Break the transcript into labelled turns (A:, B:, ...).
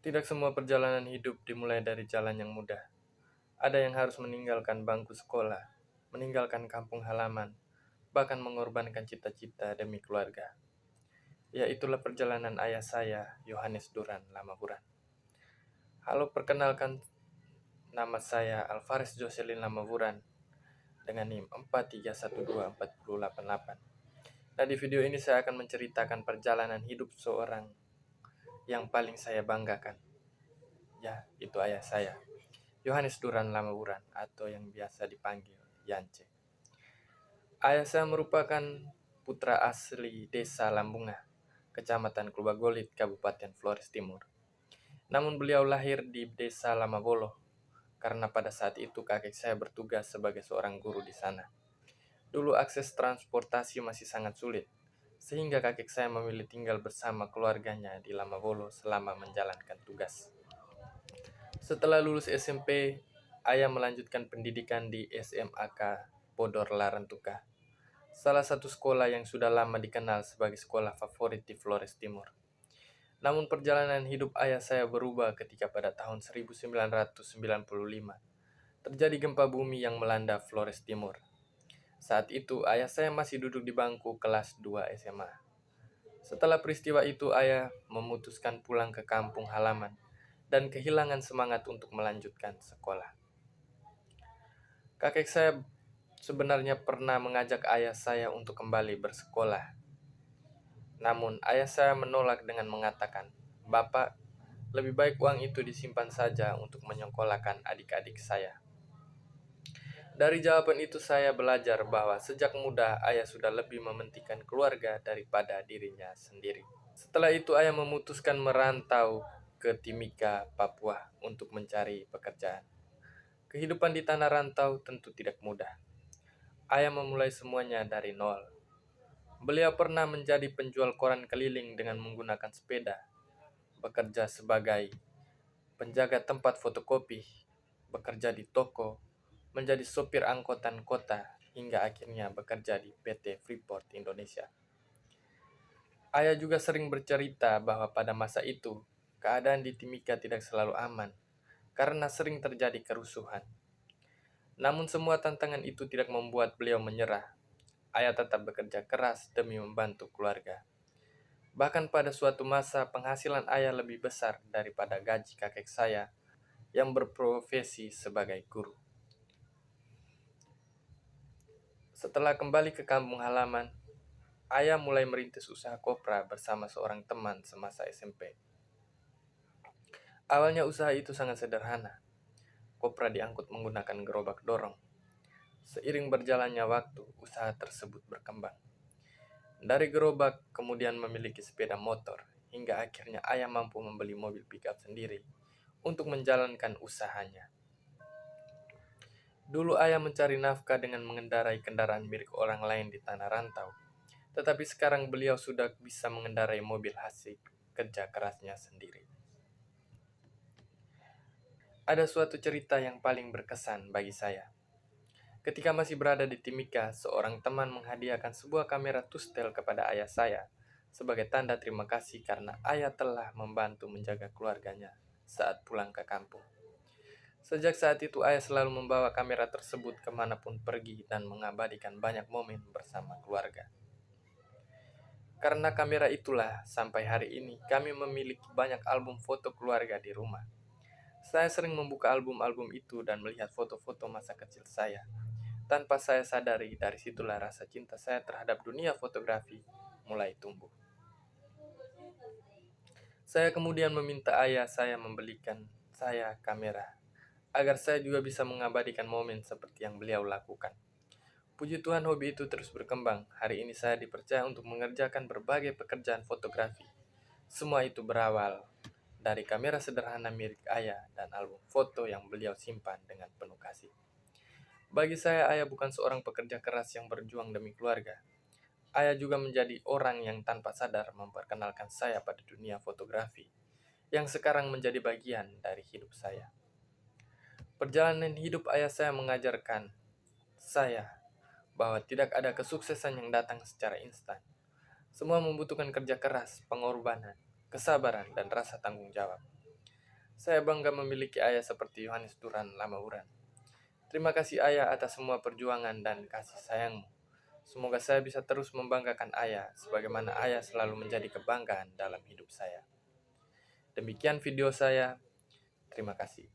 A: Tidak semua perjalanan hidup dimulai dari jalan yang mudah. Ada yang harus meninggalkan bangku sekolah, meninggalkan kampung halaman, bahkan mengorbankan cita-cita demi keluarga. Ya, itulah perjalanan ayah saya, Yohanes Duran Lamaburan. Halo, perkenalkan, nama saya Alvarez Jocelyn Lamaburan dengan NIM 4312488. Nah, di video ini saya akan menceritakan perjalanan hidup seorang yang paling saya banggakan. Ya, itu ayah saya, Yohanes Duran Lamaburan, atau yang biasa dipanggil Yance. Ayah saya merupakan putra asli desa Lambunga, kecamatan Klubagolit, Kabupaten Flores Timur. Namun beliau lahir di desa Lamabolo, karena pada saat itu kakek saya bertugas sebagai seorang guru di sana. Dulu akses transportasi masih sangat sulit, sehingga kakek saya memilih tinggal bersama keluarganya di Lamabolo selama menjalankan tugas. Setelah lulus SMP, ayah melanjutkan pendidikan di SMAK Podor Larantuka, salah satu sekolah yang sudah lama dikenal sebagai sekolah favorit di Flores Timur. Namun perjalanan hidup ayah saya berubah ketika pada tahun 1995 terjadi gempa bumi yang melanda Flores Timur. Saat itu ayah saya masih duduk di bangku kelas 2 SMA. Setelah peristiwa itu ayah memutuskan pulang ke kampung halaman dan kehilangan semangat untuk melanjutkan sekolah. Kakek saya sebenarnya pernah mengajak ayah saya untuk kembali bersekolah. Namun ayah saya menolak dengan mengatakan, "Bapak, lebih baik uang itu disimpan saja untuk menyekolahkan adik-adik saya." Dari jawaban itu saya belajar bahwa sejak muda ayah sudah lebih mementingkan keluarga daripada dirinya sendiri. Setelah itu ayah memutuskan merantau ke Timika, Papua untuk mencari pekerjaan. Kehidupan di tanah rantau tentu tidak mudah. Ayah memulai semuanya dari nol. Beliau pernah menjadi penjual koran keliling dengan menggunakan sepeda, bekerja sebagai penjaga tempat fotokopi, bekerja di toko, menjadi sopir angkutan kota, hingga akhirnya bekerja di PT Freeport Indonesia. Ayah juga sering bercerita bahwa pada masa itu, keadaan di Timika tidak selalu aman, karena sering terjadi kerusuhan. Namun semua tantangan itu tidak membuat beliau menyerah. Ayah tetap bekerja keras demi membantu keluarga. Bahkan pada suatu masa penghasilan ayah lebih besar daripada gaji kakek saya yang berprofesi sebagai guru. Setelah kembali ke kampung halaman, ayah mulai merintis usaha kopra bersama seorang teman semasa SMP. Awalnya usaha itu sangat sederhana. Kopra diangkut menggunakan gerobak dorong. Seiring berjalannya waktu, usaha tersebut berkembang. Dari gerobak kemudian memiliki sepeda motor, hingga akhirnya ayah mampu membeli mobil pickup sendiri untuk menjalankan usahanya. Dulu ayah mencari nafkah dengan mengendarai kendaraan milik orang lain di tanah rantau, tetapi sekarang beliau sudah bisa mengendarai mobil hasil kerja kerasnya sendiri. Ada suatu cerita yang paling berkesan bagi saya. Ketika masih berada di Timika, seorang teman menghadiahkan sebuah kamera tustel kepada ayah saya sebagai tanda terima kasih karena ayah telah membantu menjaga keluarganya saat pulang ke kampung. Sejak saat itu ayah selalu membawa kamera tersebut kemanapun pergi dan mengabadikan banyak momen bersama keluarga. Karena kamera itulah sampai hari ini kami memiliki banyak album foto keluarga di rumah. Saya sering membuka album-album itu dan melihat foto-foto masa kecil saya. Tanpa saya sadari, dari situlah rasa cinta saya terhadap dunia fotografi mulai tumbuh. Saya kemudian meminta ayah saya membelikan saya kamera, agar saya juga bisa mengabadikan momen seperti yang beliau lakukan. Puji Tuhan hobi itu terus berkembang. Hari ini saya dipercaya untuk mengerjakan berbagai pekerjaan fotografi. Semua itu berawal dari kamera sederhana milik ayah dan album foto yang beliau simpan dengan penuh kasih. Bagi saya, ayah bukan seorang pekerja keras yang berjuang demi keluarga. Ayah juga menjadi orang yang tanpa sadar memperkenalkan saya pada dunia fotografi, yang sekarang menjadi bagian dari hidup saya. Perjalanan hidup ayah saya mengajarkan saya bahwa tidak ada kesuksesan yang datang secara instan. Semua membutuhkan kerja keras, pengorbanan, kesabaran, dan rasa tanggung jawab. Saya bangga memiliki ayah seperti Yohanes Duran Lamauran. Terima kasih ayah atas semua perjuangan dan kasih sayangmu. Semoga saya bisa terus membanggakan ayah, sebagaimana ayah selalu menjadi kebanggaan dalam hidup saya. Demikian video saya. Terima kasih.